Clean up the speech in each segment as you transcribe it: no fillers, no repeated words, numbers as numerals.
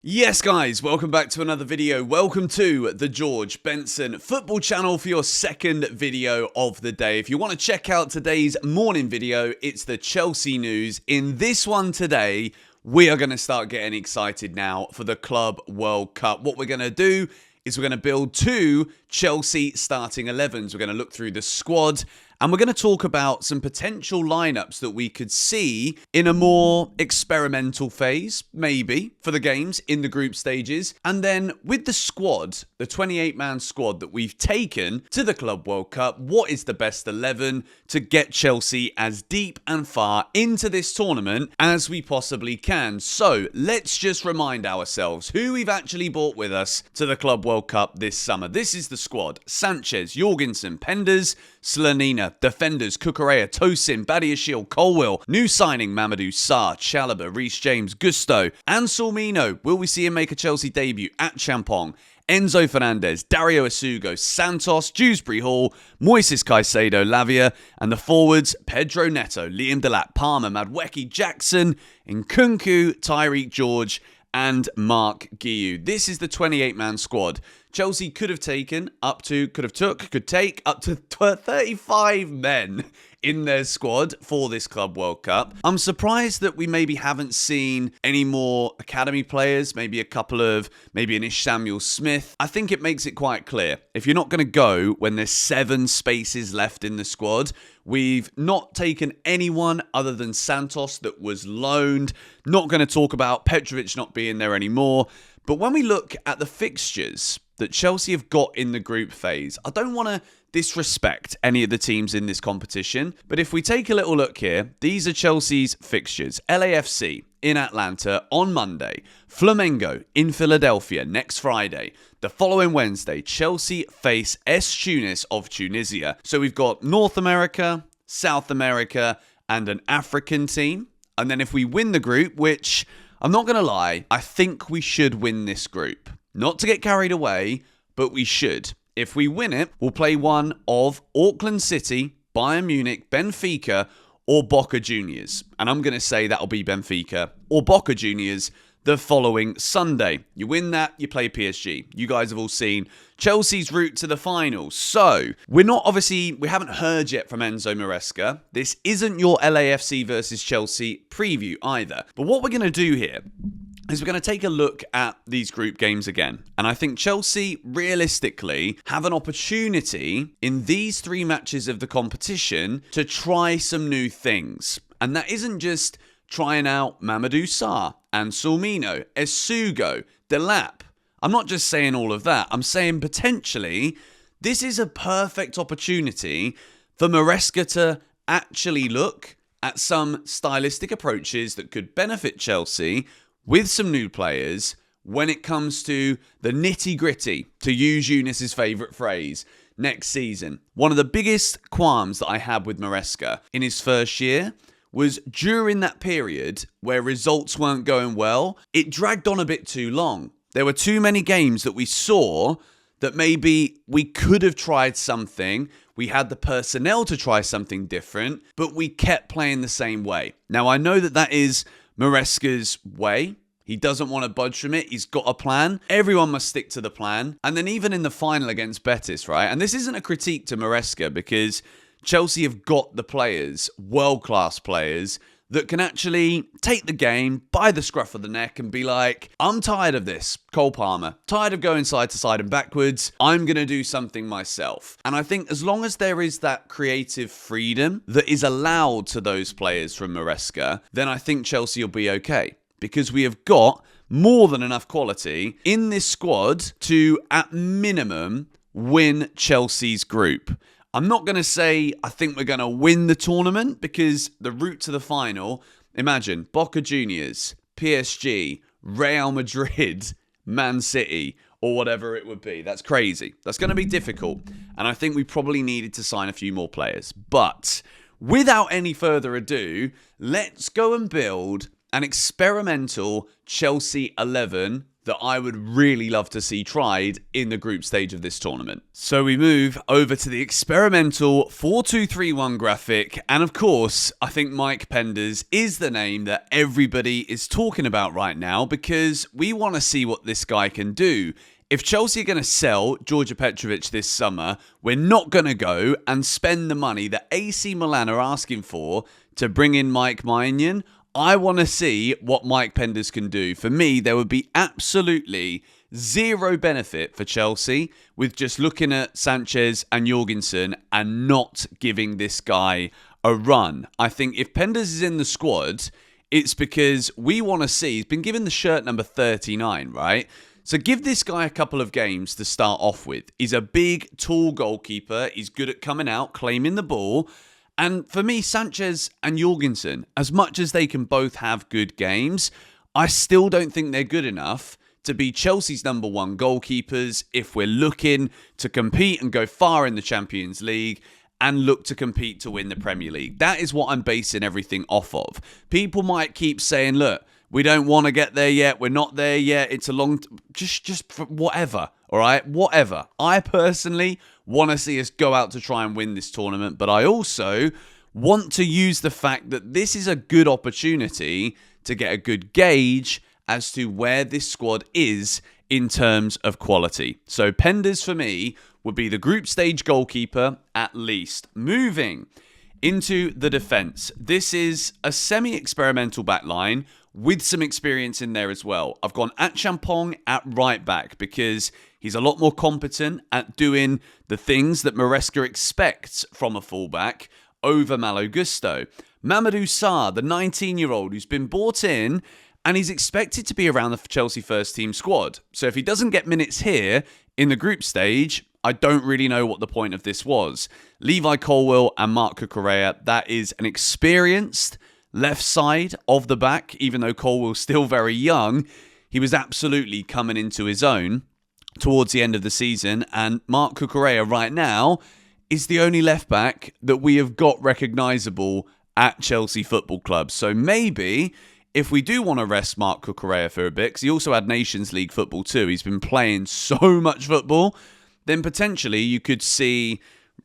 Yes guys, welcome back to another video. Welcome to the George Benson Football Channel for your second video of the day. If you want to check out today's morning video, it's the Chelsea news. In this one today, we are going to start getting excited now for the Club World Cup. What we're going to do is we're going to build two Chelsea starting 11s. We're going to look through the squad and we're going to talk about some potential lineups that we could see in a more experimental phase, maybe, for the games in the group stages. And then with the squad, the 28-man squad that we've taken to the Club World Cup, what is the best 11 to get Chelsea as deep and far into this tournament as we possibly can? So let's just remind ourselves who we've actually brought with us to the Club World Cup this summer. This is the squad: Sanchez, Jorgensen, Penders, Slanina. Defenders: Cucurella, Tosin, Badiashile, Colwill. New signing: Mamadou Sarr, Chalobah, Reece James, Gusto, and Salmino. Will we see him make a Chelsea debut at Champong? Enzo Fernandez, Dario Asugo, Santos, Dewsbury Hall, Moises Caicedo, Lavia, and the forwards: Pedro Neto, Liam Delap, Palmer, Madueke, Jackson, Nkunku, Tyreek George, and Mark Guiu. This is the 28-man squad. Chelsea could take up to 35 men in their squad for this Club World Cup. I'm surprised that we maybe haven't seen any more academy players, maybe an Ish Samuel-Smith. I think it makes it quite clear. If you're not going to go when there's 7 spaces left in the squad, we've not taken anyone other than Santos that was loaned. Not going to talk about Petrovic not being there anymore. But when we look at the fixtures that Chelsea have got in the group phase, I don't want to disrespect any of the teams in this competition, but if we take a little look here, these are Chelsea's fixtures. LAFC in Atlanta on Monday, Flamengo in Philadelphia next Friday. The following Wednesday, Chelsea face S Tunis of Tunisia. So we've got North America, South America, and an African team. And then if we win the group, which I'm not going to lie, I think we should win this group. Not to get carried away, but we should. If we win it, we'll play one of Auckland City, Bayern Munich, Benfica, or Boca Juniors. And I'm going to say that'll be Benfica or Boca Juniors the following Sunday. You win that, you play PSG. You guys have all seen Chelsea's route to the finals. So, we haven't heard yet from Enzo Maresca. This isn't your LAFC versus Chelsea preview either. But what we're going to do here is we're going to take a look at these group games again. And I think Chelsea, realistically, have an opportunity in these 3 matches of the competition to try some new things. And that isn't just trying out Mamadou Sarr and Salmino, Asugo, Delap. I'm not just saying all of that. I'm saying potentially this is a perfect opportunity for Maresca to actually look at some stylistic approaches that could benefit Chelsea with some new players when it comes to the nitty-gritty, to use Eunice's favourite phrase, next season. One of the biggest qualms that I had with Maresca in his first year was during that period where results weren't going well, it dragged on a bit too long. There were too many games that we saw that maybe we could have tried something. We had the personnel to try something different, but we kept playing the same way. Now, I know that is Maresca's way. He doesn't want to budge from it. He's got a plan. Everyone must stick to the plan. And then even in the final against Betis, right? And this isn't a critique to Maresca because Chelsea have got the players, world-class players, that can actually take the game by the scruff of the neck and be like, I'm tired of this, Cole Palmer. Tired of going side to side and backwards. I'm going to do something myself. And I think as long as there is that creative freedom that is allowed to those players from Maresca, then I think Chelsea will be okay. Because we have got more than enough quality in this squad to, at minimum, win Chelsea's group. I'm not going to say I think we're going to win the tournament because the route to the final, imagine Boca Juniors, PSG, Real Madrid, Man City, or whatever it would be. That's crazy. That's going to be difficult. And I think we probably needed to sign a few more players. But without any further ado, let's go and build an experimental Chelsea 11 that I would really love to see tried in the group stage of this tournament. So we move over to the experimental 4-2-3-1 graphic, and of course, I think Mike Penders is the name that everybody is talking about right now because we want to see what this guy can do. If Chelsea are going to sell Georgia Petrovic this summer, we're not going to go and spend the money that AC Milan are asking for to bring in Mike Maignan. I want to see what Mike Penders can do. For me, there would be absolutely zero benefit for Chelsea with just looking at Sanchez and Jorgensen and not giving this guy a run. I think if Penders is in the squad, it's because we want to see, he's been given the shirt number 39, right? So give this guy a couple of games to start off with. He's a big, tall goalkeeper. He's good at coming out, claiming the ball. And for me, Sanchez and Jorgensen, as much as they can both have good games, I still don't think they're good enough to be Chelsea's number one goalkeepers if we're looking to compete and go far in the Champions League and look to compete to win the Premier League. That is what I'm basing everything off of. People might keep saying, look, we don't want to get there yet. We're not there yet. It's a long... Just whatever, all right? Whatever. I personally want to see us go out to try and win this tournament, but I also want to use the fact that this is a good opportunity to get a good gauge as to where this squad is in terms of quality. So Penders, for me, would be the group stage goalkeeper at least. Moving into the defence. This is a semi-experimental backline with some experience in there as well. I've gone at Champong at right back because he's a lot more competent at doing the things that Maresca expects from a fullback over Malo Gusto. Mamadou Sarr, the 19-year-old who's been bought in, and he's expected to be around the Chelsea first team squad. So if he doesn't get minutes here in the group stage, I don't really know what the point of this was. Levi Colwill and Marc Cucurella, that is an experienced left side of the back, even though Colwill's still very young. He was absolutely coming into his own towards the end of the season, and Marc Cucurella right now is the only left back that we have got recognisable at Chelsea Football Club. So maybe if we do want to rest Marc Cucurella for a bit, because he also had Nations League football too, he's been playing so much football, then potentially you could see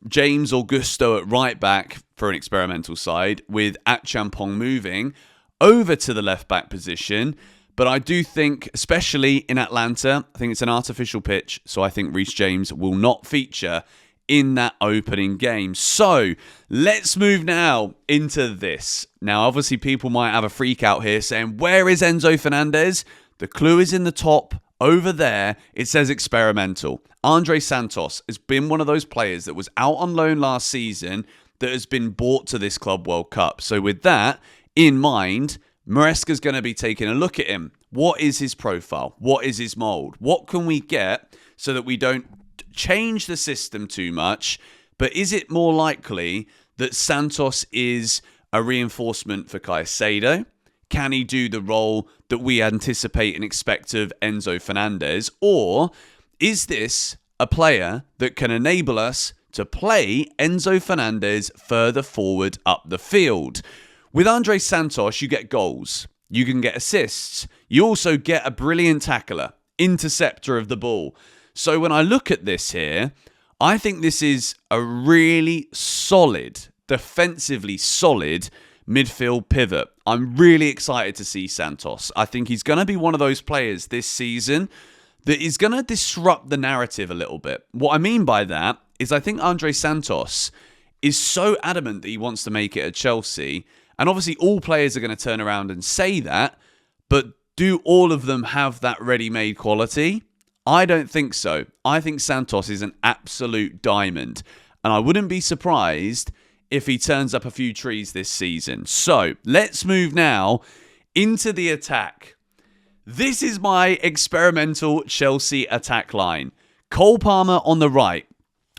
James Augusto at right back for an experimental side with Champong moving over to the left back position. But I do think, especially in Atlanta, I think it's an artificial pitch. So I think Reece James will not feature in that opening game. So let's move now into this. Now, obviously, people might have a freak out here saying, where is Enzo Fernandez? The clue is in the top. Over there, it says experimental. Andrey Santos has been one of those players that was out on loan last season that has been brought to this Club World Cup. So with that in mind, Maresca's going to be taking a look at him. What is his profile? What is his mould? What can we get so that we don't change the system too much? But is it more likely that Santos is a reinforcement for Caicedo? Can he do the role that we anticipate and expect of Enzo Fernandez? Or is this a player that can enable us to play Enzo Fernandez further forward up the field? With Andrey Santos, you get goals. You can get assists. You also get a brilliant tackler, interceptor of the ball. So when I look at this here, I think this is a really solid, defensively solid midfield pivot. I'm really excited to see Santos. I think he's going to be one of those players this season that is going to disrupt the narrative a little bit. What I mean by that is I think Andrey Santos is so adamant that he wants to make it at Chelsea. And obviously all players are going to turn around and say that, but do all of them have that ready-made quality? I don't think so. I think Santos is an absolute diamond. And I wouldn't be surprised if he turns up a few trees this season. So let's move now into the attack. This is my experimental Chelsea attack line. Cole Palmer on the right.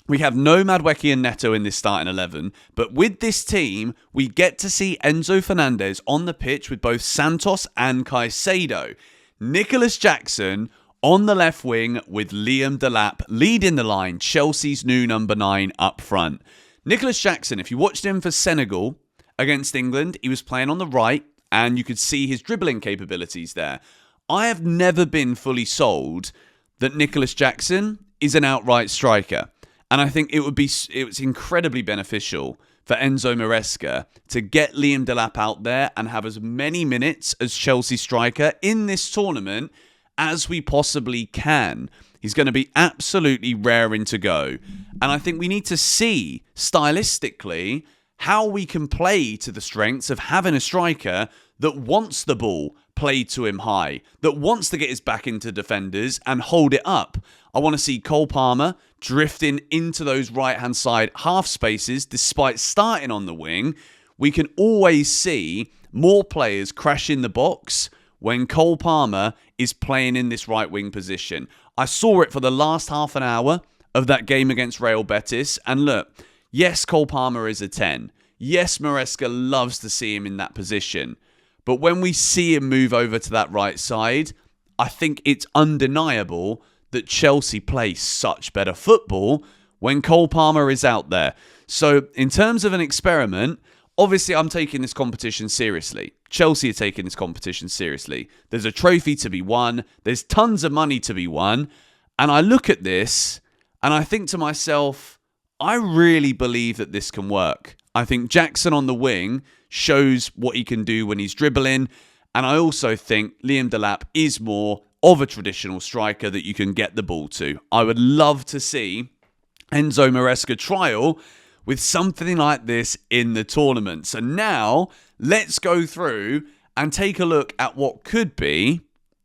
We have no Madueke and Neto in this starting 11, but with this team, we get to see Enzo Fernandez on the pitch with both Santos and Caicedo. Nicolas Jackson on the left wing with Liam Delap leading the line, Chelsea's new number 9 up front. Nicolas Jackson, if you watched him for Senegal against England, he was playing on the right and you could see his dribbling capabilities there. I have never been fully sold that Nicolas Jackson is an outright striker. And I think it's incredibly beneficial for Enzo Maresca to get Liam Delap out there and have as many minutes as Chelsea striker in this tournament as we possibly can. He's going to be absolutely raring to go. And I think we need to see, stylistically, how we can play to the strengths of having a striker that wants the ball played to him high, that wants to get his back into defenders and hold it up. I want to see Cole Palmer drifting into those right-hand side half spaces despite starting on the wing. We can always see more players crash in the box when Cole Palmer is playing in this right wing position. I saw it for the last half an hour of that game against Real Betis. And look, yes, Cole Palmer is a 10. Yes, Maresca loves to see him in that position. But when we see him move over to that right side, I think it's undeniable that Chelsea play such better football when Cole Palmer is out there. So in terms of an experiment, obviously I'm taking this competition seriously. Chelsea are taking this competition seriously. There's a trophy to be won. There's tons of money to be won. And I look at this and I think to myself, I really believe that this can work. I think Jackson on the wing shows what he can do when he's dribbling. And I also think Liam Delap is more of a traditional striker that you can get the ball to. I would love to see Enzo Maresca trial with something like this in the tournament. So now let's go through and take a look at what could be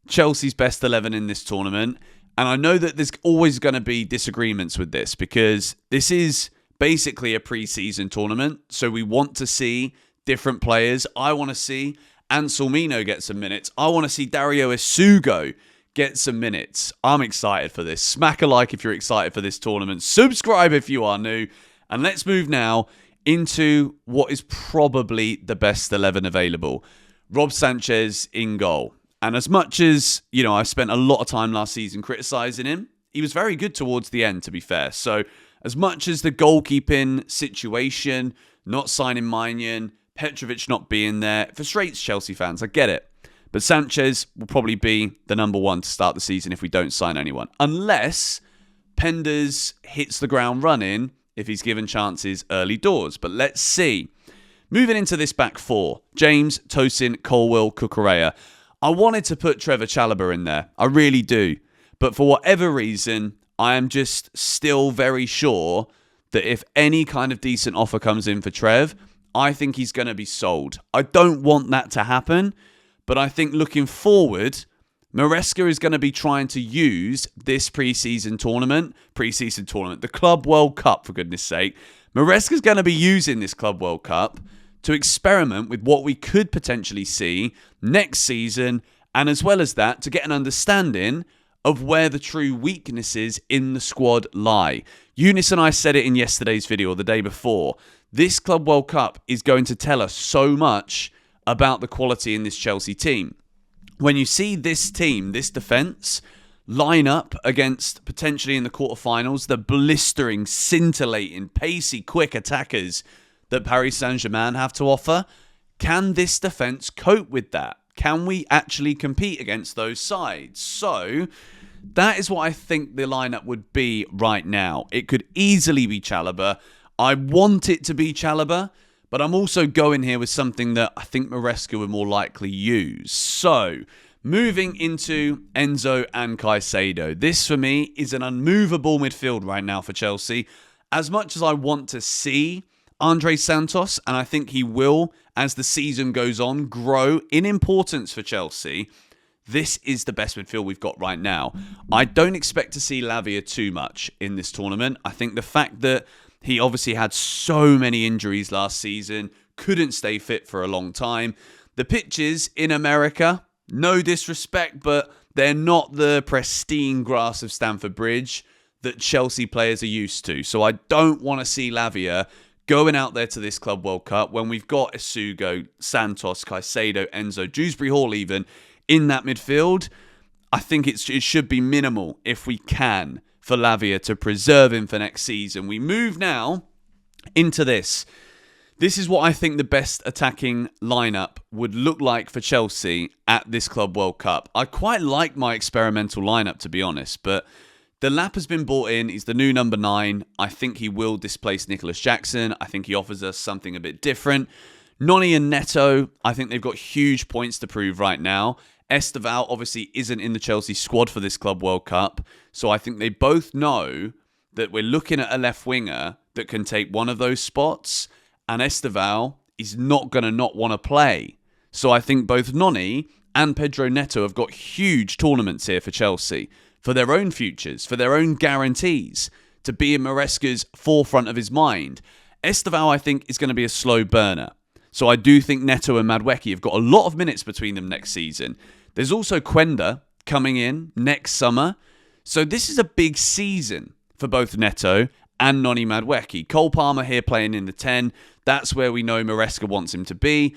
Chelsea's best 11 in this tournament. And I know that there's always going to be disagreements with this because this is basically a pre-season tournament. So we want to see different players. I want to see Anselmino get some minutes. I want to see Dario Isugo get some minutes. I'm excited for this. Smack a like if you're excited for this tournament. Subscribe if you are new. And let's move now into what is probably the best 11 available. Rob Sanchez in goal. And as much as, I spent a lot of time last season criticising him, he was very good towards the end, to be fair. So as much as the goalkeeping situation, not signing Maignan, Petrovic not being there, it frustrates Chelsea fans. I get it. But Sanchez will probably be the number one to start the season if we don't sign anyone. Unless Penders hits the ground running if he's given chances early doors. But let's see. Moving into this back four, James, Tosin, Colwill, Cucurella. I wanted to put Trevor Chalobah in there. I really do. But for whatever reason, I am just still very sure that if any kind of decent offer comes in for Trev, I think he's going to be sold. I don't want that to happen, but I think looking forward, Maresca is going to be trying to use this pre-season tournament, the Club World Cup, for goodness sake. Maresca is going to be using this Club World Cup to experiment with what we could potentially see next season, and as well as that, to get an understanding of where the true weaknesses in the squad lie. Eunice and I said it in yesterday's video, or the day before. This Club World Cup is going to tell us so much about the quality in this Chelsea team. When you see this team, this defence, line up against, potentially in the quarterfinals, the blistering, scintillating, pacey, quick attackers that Paris Saint-Germain have to offer, can this defence cope with that? Can we actually compete against those sides? So that is what I think the lineup would be right now. It could easily be Chalobah. I want it to be Chalobah, but I'm also going here with something that I think Maresca would more likely use. So moving into Enzo and Caicedo. This for me is an unmovable midfield right now for Chelsea. As much as I want to see Andrey Santos, and I think he will, as the season goes on, grow in importance for Chelsea, this is the best midfield we've got right now. I don't expect to see Lavia too much in this tournament. I think the fact that he obviously had so many injuries last season, couldn't stay fit for a long time. The pitches in America, no disrespect, but they're not the pristine grass of Stamford Bridge that Chelsea players are used to. So I don't want to see Lavia going out there to this Club World Cup when we've got Isugo, Santos, Caicedo, Enzo, Dewsbury Hall even in that midfield. I think it should be minimal if we can for Lavia to preserve him for next season. We move now into this This is what I think the best attacking lineup would look like for Chelsea at this Club World Cup. I quite like my experimental lineup, to be honest, but Delap has been brought in. He's the new number 9. I think he will displace Nicolas Jackson. I think he offers us something a bit different. Noni and Neto, I think they've got huge points to prove right now. Esteval obviously isn't in the Chelsea squad for this Club World Cup, so I think they both know that we're looking at a left winger that can take one of those spots, and Esteval is not going to not want to play. So I think both Noni and Pedro Neto have got huge tournaments here for Chelsea, for their own futures, for their own guarantees, to be in Maresca's forefront of his mind. Esteval, I think, is going to be a slow burner. So I do think Neto and Madueke have got a lot of minutes between them next season. There's also Quenda coming in next summer. So this is a big season for both Neto and Noni Madueke. Cole Palmer here playing in the 10. That's where we know Maresca wants him to be.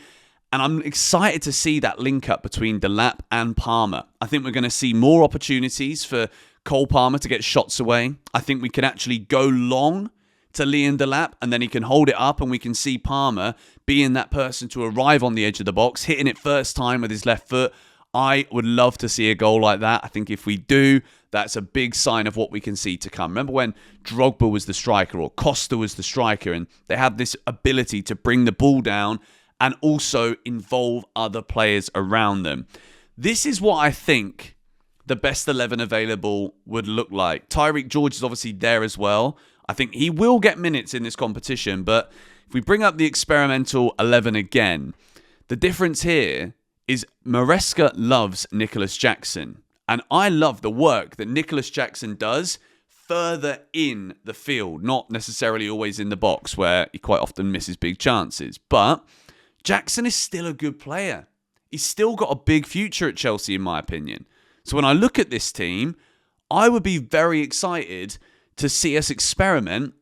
And I'm excited to see that link up between Delap and Palmer. I think we're going to see more opportunities for Cole Palmer to get shots away. I think we can actually go long to Liam Delap, and then he can hold it up, and we can see Palmer being that person to arrive on the edge of the box, hitting it first time with his left foot. I would love to see a goal like that. I think if we do, that's a big sign of what we can see to come. Remember when Drogba was the striker or Costa was the striker, and they had this ability to bring the ball down and also involve other players around them. This is what I think the best 11 available would look like. Tyreek George is obviously there as well. I think he will get minutes in this competition, but if we bring up the experimental 11 again, the difference here is Maresca loves Nicolas Jackson, and I love the work that Nicolas Jackson does further in the field, not necessarily always in the box where he quite often misses big chances, but Jackson is still a good player. He's still got a big future at Chelsea, in my opinion. So when I look at this team, I would be very excited to see us experiment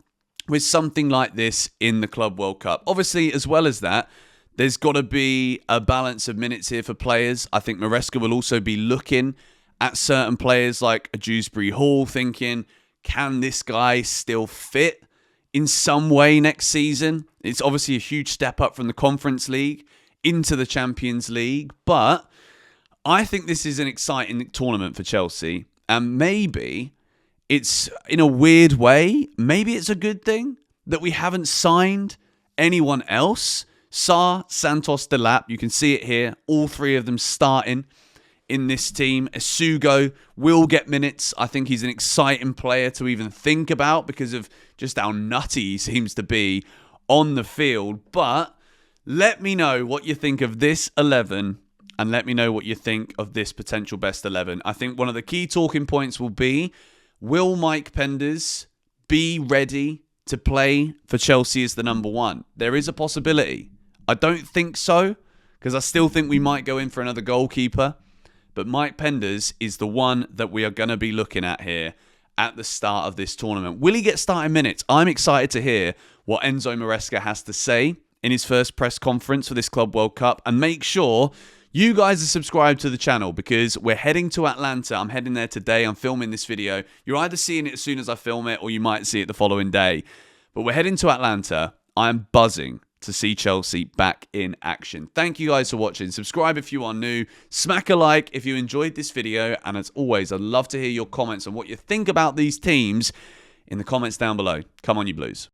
with something like this in the Club World Cup. Obviously, as well as that, there's got to be a balance of minutes here for players. I think Maresca will also be looking at certain players like a Dewsbury Hall, thinking, can this guy still fit in some way next season? It's obviously a huge step up from the Conference League into the Champions League, but I think this is an exciting tournament for Chelsea, and maybe it's, in a weird way, maybe it's a good thing that we haven't signed anyone else. Sarr, Santos, Delap, you can see it here, all three of them starting in this team. Esugo will get minutes. I think he's an exciting player to even think about because of just how nutty he seems to be on the field. But let me know what you think of this 11, and let me know what you think of this potential best 11. I think one of the key talking points will be, will Mike Penders be ready to play for Chelsea as the number 1? There is a possibility. I don't think so, because I still think we might go in for another goalkeeper. But Mike Penders is the one that we are going to be looking at here at the start of this tournament. Will he get starting minutes? I'm excited to hear what Enzo Maresca has to say in his first press conference for this Club World Cup. And make sure you guys are subscribed to the channel, because we're heading to Atlanta. I'm heading there today. I'm filming this video. You're either seeing it as soon as I film it, or you might see it the following day. But we're heading to Atlanta. I'm buzzing to see Chelsea back in action. Thank you guys for watching. Subscribe if you are new. Smack a like if you enjoyed this video. And as always, I'd love to hear your comments on what you think about these teams in the comments down below. Come on, you Blues.